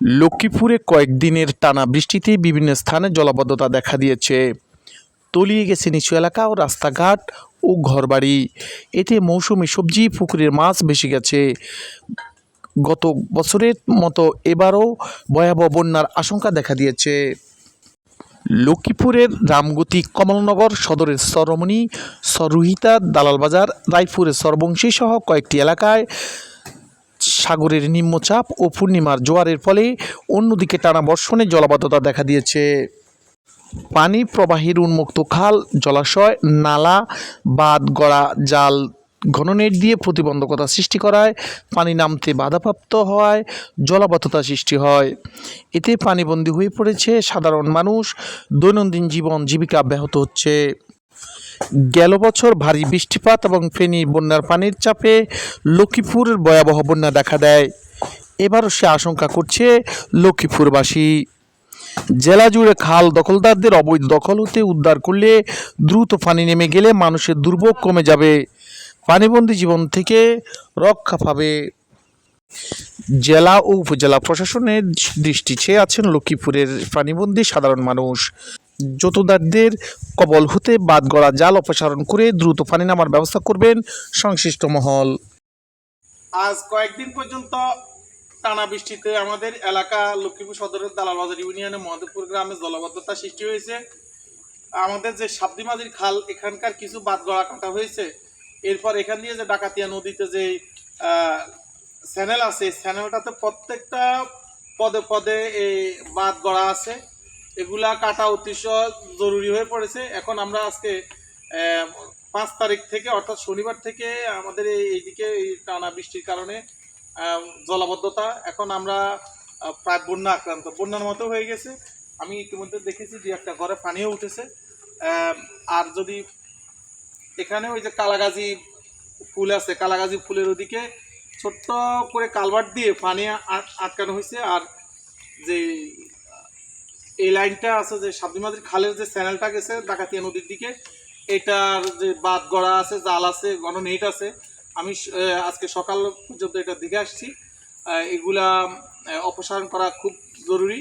লক্ষ্মীপুরে কয়েকদিনের টানা বৃষ্টিতে বিভিন্ন স্থানে জলাবদ্ধতা দেখা দিয়েছে। তলিয়ে গেছে নিচু এলাকা ও রাস্তাঘাট ও ঘরবাড়ি। এতে মৌসুমি সবজি, পুকুরের মাছ ভেসে গেছে। গত বছরের মতো এবারও ভয়াবহ বন্যার আশঙ্কা দেখা দিয়েছে। লক্ষ্মীপুরের রামগতি, কমলনগর সদরের সরমণি, সরুহিতা, দালালবাজার, রায়পুরের সরবংশী সহ কয়েকটি এলাকায় সাগরের নিম্নচাপ ও পূর্ণিমার জোয়ারের ফলে অন্যদিকে টানা বর্ষণে জলাবদ্ধতা দেখা দিয়েছে। পানি প্রবাহের উন্মুক্ত খাল, জলাশয়, নালা, বাঁধ গড়া, জাল ঘননেট দিয়ে প্রতিবন্ধকতা সৃষ্টি করায় পানি নামতে বাধাপ্রাপ্ত হওয়ায় জলাবদ্ধতা সৃষ্টি হয়। এতে পানিবন্দী হয়ে পড়েছে সাধারণ মানুষ, দৈনন্দিন জীবন জীবিকা ব্যাহত হচ্ছে। গেল বছর ভারী বৃষ্টিপাত এবং ফেনীর বন্যার পানির চাপে লক্ষ্মীপুরের ভয়াবহ বন্যা দেখা দেয়। এবারও সে আশঙ্কা করছে লক্ষ্মীপুরবাসী। জেলা জুড়ে খাল দখলদারদের অবৈধ দখল হতে উদ্ধার করলে দ্রুত পানি নেমে গেলে মানুষের দুর্ভোগ কমে যাবে, পানিবন্দী জীবন থেকে রক্ষা পাবে। জেলা ও উপজেলা প্রশাসনের দৃষ্টি চেয়ে আছেন লক্ষ্মীপুরের পানিবন্দী সাধারণ মানুষ। জোতদারদের কবল হতে বাদ গড়া জাল অপসারণ করে দ্রুত পানি নামার ব্যবস্থা করবেন সংশ্লিষ্ট মহল। আজ কয়েকদিন পর্যন্ত টানা বৃষ্টিতে আমাদের এলাকা লক্ষ্মীপুর সদরের দালালবাজার ইউনিয়নের মহাদেবপুর গ্রামে জলাবদ্ধতা সৃষ্টি হয়েছে। আমাদের যে সাবদিমাজির খাল, এখানকার কিছু বাঁধ গড়া কাটা হয়েছে। এরপর এখান দিয়ে যে ডাকাতিয়া নদীতে যে চ্যানেল আছে, চ্যানেলটাতে প্রত্যেকটা পদে পদে এই বাঁধ গড়া আছে। এগুলা কাটা অতিশয় জরুরি হয়ে পড়েছে। এখন আমরা আজকে 5 তারিখ থেকে অর্থাৎ শনিবার থেকে আমাদের এইদিকে এই টানা বৃষ্টির কারণে জলাবদ্ধতা, এখন আমরা প্রায় বন্যা আক্রান্ত, বন্যার মতো হয়ে গেছে। আমি ইতিমধ্যে দেখেছি যে একটা ঘরে পানিও উঠেছে। আর যদি এখানে ওই যে কালাগাজি ফুল আছে, কালাগাজি ফুলের ওদিকে ছোট্ট করে কালভার্ট দিয়ে পানি আটকানো হয়েছে। আর যে এই লাইনটা আছে যে সাবদিমাজির খালের যে চ্যানেলটা গেছে ডাকাতিয়া নদীর দিকে, এটার যে বাঁধ গড়া আছে, জাল আছে, গণনেট আছে। আমি আজকে সকাল পর্যন্ত এটা দেখে আসছি। এগুলা অপসারণ করা খুব জরুরি।